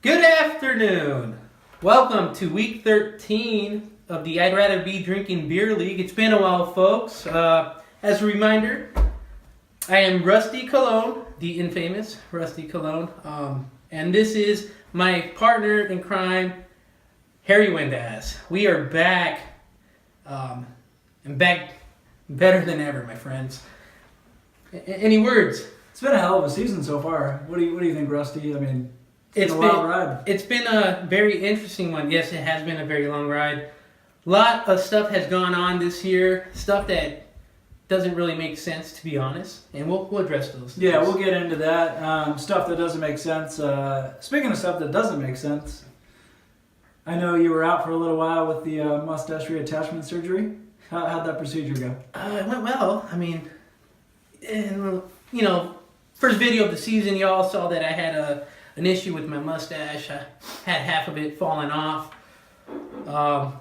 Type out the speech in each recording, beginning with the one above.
Good afternoon. Welcome to week 13 of the I'd Rather Be Drinking Beer League. It's been a while, folks. As a reminder, I am Rusty Cologne, the infamous Rusty Cologne, and this is my partner in crime, Harry Windass. We are back, and back better than ever, my friends. Any words? It's been a hell of a season so far. What do you think, Rusty? I mean, it's been a wild ride. It's been a very interesting one. Yes, it has been a very long ride. A lot of stuff has gone on this year. Stuff that doesn't really make sense, to be honest. And we'll address those. Yeah, we'll get into that. Stuff that doesn't make sense. Speaking of stuff that doesn't make sense, I know you were out for a little while with the mustache reattachment surgery. How'd that procedure go? It went well. I mean, first video of the season, y'all saw that I had an issue with my mustache. I had half of it falling off.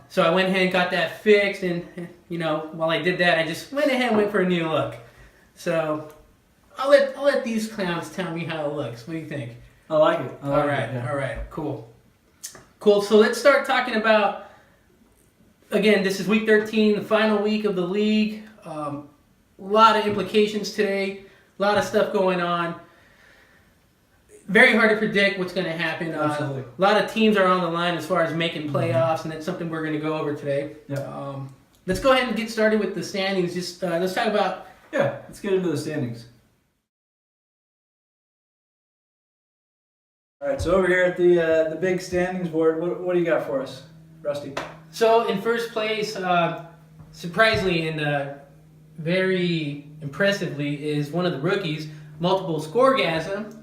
So I went ahead and got that fixed, and while I did that, I just went ahead and went for a new look. So I'll let these clowns tell me how it looks. What do you think? I like it. All right, cool. So let's start talking about, again, this is week 13, the final week of the league. A lot of implications today, a lot of stuff going on. Very hard to predict what's going to happen. Absolutely. A lot of teams are on the line as far as making playoffs, and that's something we're going to go over today. Yeah. Let's go ahead and get started with the standings. Just let's talk about. Yeah, let's get into the standings. All right, so over here at the big standings board, what do you got for us, Rusty? So in first place, surprisingly and very impressively, is one of the rookies, Multiple Scoregasm.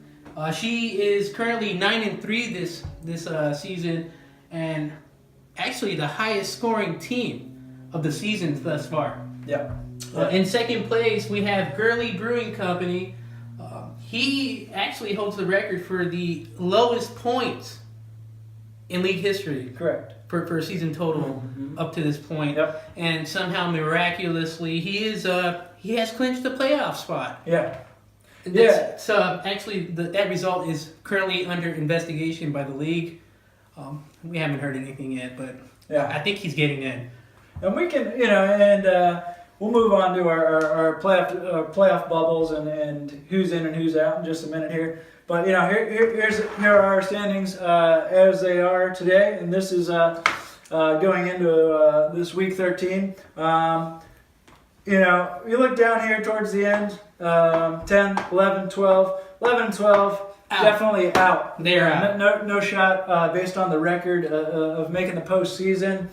She is currently 9-3 this season, and actually the highest scoring team of the season thus far. Yeah. In second place, we have Gurley Brewing Company. He actually holds the record for the lowest points in league history. Correct. For a season total up to this point. Yep. And somehow miraculously, he has clinched the playoff spot. Yeah. So actually, that result is currently under investigation by the league. We haven't heard anything yet, but yeah, I think he's getting in. And we can, we'll move on to our playoff bubbles and who's in and who's out in just a minute here. But here are our standings as they are today, and this is going into this week 13. You look down here towards the end, 10, 11, 12, 11 and 12, out. Definitely out. They're out. No shot based on the record of making the postseason.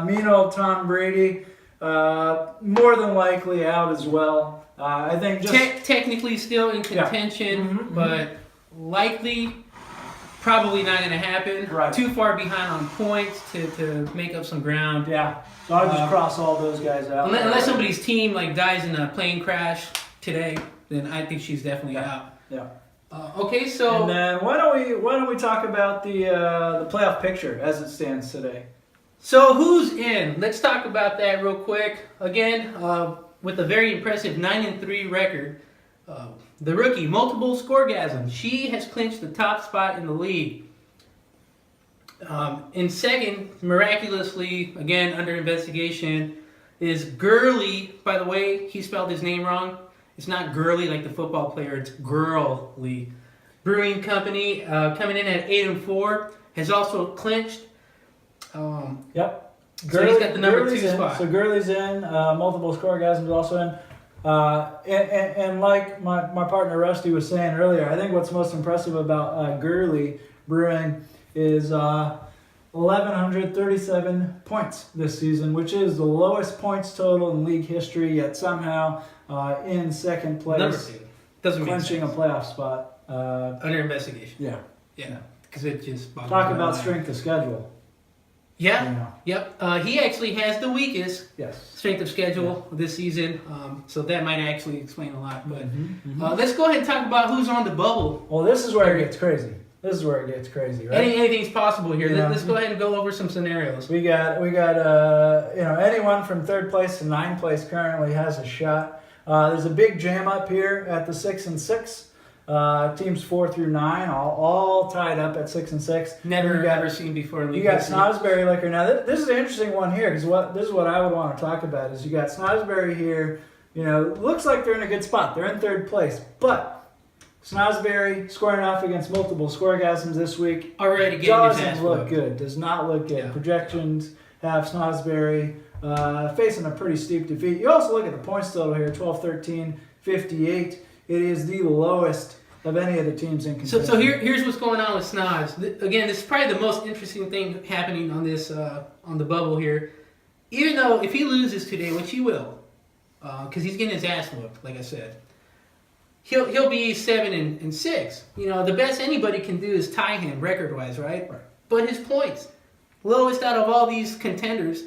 Mean old Tom Brady, more than likely out as well. I think just technically still in contention, but likely probably not going to happen. Right. Too far behind on points to make up some ground. Yeah. So I'll just cross all those guys out. Unless somebody's team dies in a plane crash today, then I think she's definitely out. Yeah. Okay, so and then why don't we talk about the playoff picture as it stands today? So who's in? Let's talk about that real quick. Again, with a very impressive 9-3 record, the rookie, Multiple Scoregasm, she has clinched the top spot in the league. In second, miraculously, again under investigation, is Gurley. By the way, he spelled his name wrong. It's not Gurley like the football player, it's Gurley. Brewing Company, coming in at 8-4, has also clinched. Yep. So he's got the number 2 spot. So Gurley's in, Multiple Scoregasm's also in. And like my partner Rusty was saying earlier, I think what's most impressive about Gurley Brewing is 1,137 points this season, which is the lowest points total in league history, yet somehow in second place, number 2. Doesn't clinching a playoff spot. Under investigation. Yeah. Because it just talk about strength of schedule. Yeah. Yep. He actually has the weakest strength of schedule this season, so that might actually explain a lot. But let's go ahead and talk about who's on the bubble. Well, this is where it gets crazy. Right? Anything's possible here. Let's go ahead and go over some scenarios. We got anyone from 3rd place to 9th place currently has a shot. There's a big jam up here at the 6 and 6. Teams 4 through 9 all tied up at 6-6. Never seen before. You got Snosberry Liquor. Now this is an interesting one here because this is what I would want to talk about is you got Snosberry here. Looks like they're in a good spot. They're in 3rd place, but Snosberry squaring off against multiple scoregasms this week. Already getting doesn't look good. Does not look good. Yeah. Projections have Snosberry facing a pretty steep defeat. You also look at the points total here: 12, 13, 58. It is the lowest of any of the teams in contention. So here's what's going on with Snoz. Again, this is probably the most interesting thing happening on this on the bubble here. Even though if he loses today, which he will, because he's getting his ass whooped, like I said. He'll be 7-6. The best anybody can do is tie him record-wise, right? But his points, lowest out of all these contenders,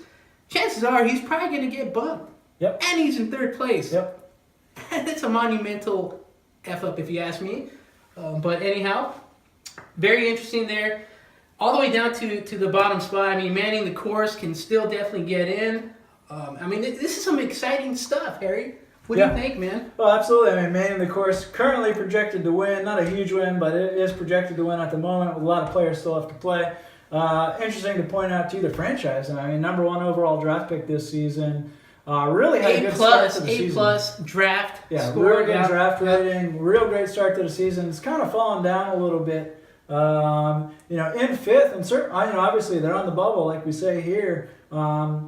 chances are he's probably going to get bumped. Yep. And he's in 3rd place. Yep. That's a monumental F-up if you ask me. But anyhow, very interesting there. All the way down to the bottom spot. I mean, manning the course can still definitely get in. This is some exciting stuff, Harry. What do you think, man? Well, absolutely. I mean, manning the course currently projected to win. Not a huge win, but it is projected to win at the moment. With a lot of players still have to play. Interesting to point out, too, the franchise. I mean, number 1 overall draft pick this season. Really had a good start to the season. A-plus draft score. Real good draft rating. Real great start to the season. It's kind of fallen down a little bit. In 5th, and obviously they're on the bubble, like we say here.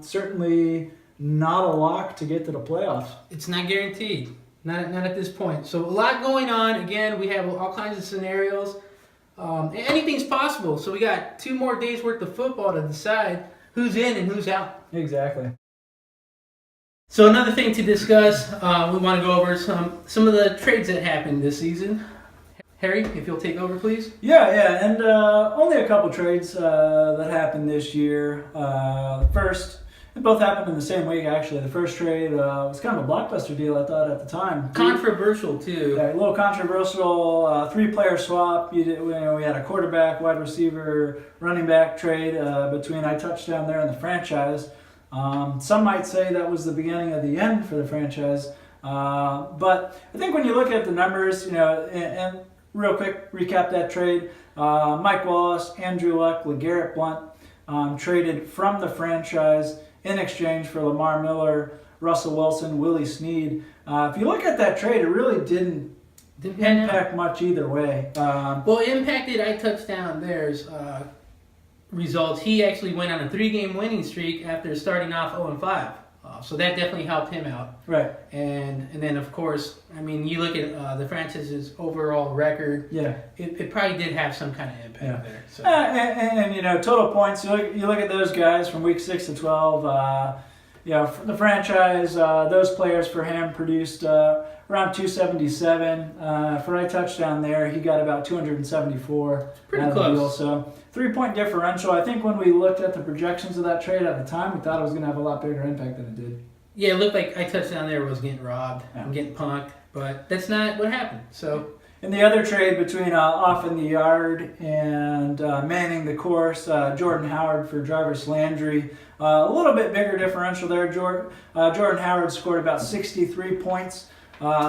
Certainly not a lock to get to the playoffs. It's not guaranteed. Not at this point. So a lot going on. Again, we have all kinds of scenarios. Anything's possible. So we got 2 more days worth of football to decide who's in and who's out. Exactly. So another thing to discuss, we want to go over some of the trades that happened this season. Harry, if you'll take over, please. Yeah, and only a couple trades that happened this year. First, they both happened in the same week, actually. The first trade was kind of a blockbuster deal, I thought, at the time. Controversial, too. Yeah, a little controversial. 3-player swap. We had a quarterback, wide receiver, running back trade between iTouchdown there and the franchise. Some might say that was the beginning of the end for the franchise. But I think when you look at the numbers, and real quick, recap that trade. Mike Wallace, Andrew Luck, LeGarrette Blount traded from the franchise in exchange for Lamar Miller, Russell Wilson, Willie Snead. If you look at that trade, it really didn't impact much either way. Well, it impacted iTouchdown theirs results. He actually went on a 3-game winning streak after starting off 0-5. So that definitely helped him out. Right. And then, of course, I mean, you look at the franchise's overall record. Yeah. It probably did have some kind of impact there. So. And total points, you look at those guys from week 6 to 12. For the franchise, those players for him produced around 277. For iTouchdown there, he got about 274. Pretty close. So 3-point differential. I think when we looked at the projections of that trade at the time, we thought it was going to have a lot bigger impact than it did. Yeah, it looked like iTouchdown there was getting robbed and getting punked, but that's not what happened. So. In the other trade between off in the yard and manning the course, Jordan Howard for Jarvis Landry. A little bit bigger differential there. Jordan Howard scored about 63 points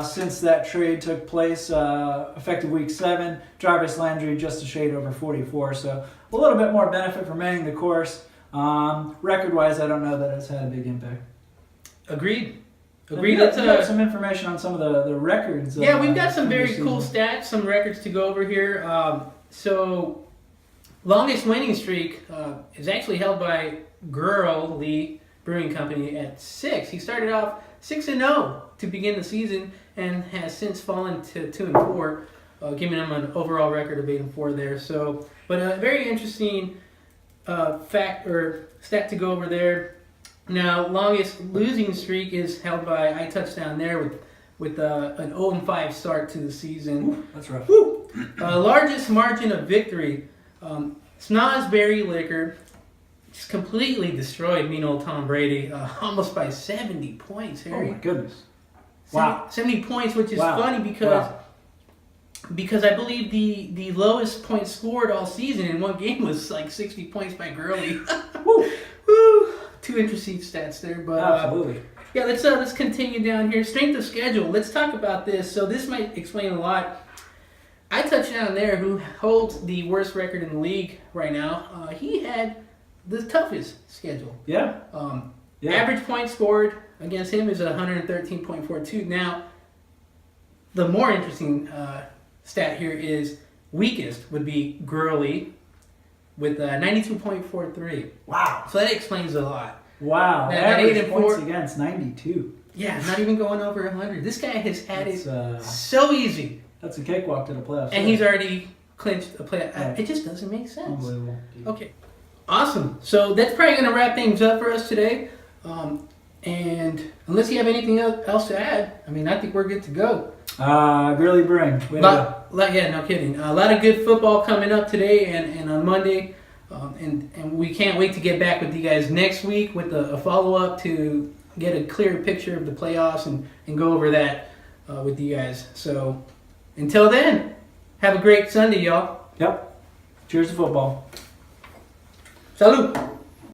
since that trade took place, effective week 7. Jarvis Landry just a shade over 44, so a little bit more benefit for manning the course. Record-wise, I don't know that it's had a big impact. Agreed. We got some information on some of the records. Yeah, we've got some very cool stats, some records to go over here. So, longest winning streak is actually held by Lee Brewing Company at 6. He started off 6-0 to begin the season and has since fallen to 2-4, giving him an overall record of 8-4 there. So, but a very interesting fact or stat to go over there. Now, longest losing streak is held by iTouchdown there with an 0-5 start to the season. Ooh, that's rough. Largest margin of victory. Snosberry Liquor just completely destroyed mean old Tom Brady, almost by 70 points, Harry. Oh, my goodness. 70 points, which is funny because I believe the lowest points scored all season in one game was like 60 points by Gurley. Woo. Woo. Two interesting stats there, but absolutely. Let's continue down here. Strength of schedule. Let's talk about this. So this might explain a lot. I touchdown there, who holds the worst record in the league right now. He had the toughest schedule. Yeah. Average points scored against him is 113.42. Now, the more interesting stat here is weakest would be Gurley with 92.43. Wow. So that explains a lot. Wow. That Average 8 and points 4 against 92. Yeah, not even going over 100. This guy has had That's, it so easy. That's a cakewalk to the playoffs. And he's already clinched a playoff. Yeah. It just doesn't make sense. Unbelievable. Okay. Awesome. So that's probably going to wrap things up for us today. And unless you have anything else to add, I mean, I think we're good to go. Gurley Brewing. Yeah, no kidding. A lot of good football coming up today and on Monday. And we can't wait to get back with you guys next week with a follow-up to get a clearer picture of the playoffs and go over that with you guys. So until then, have a great Sunday, y'all. Yep. Cheers to football. Salud.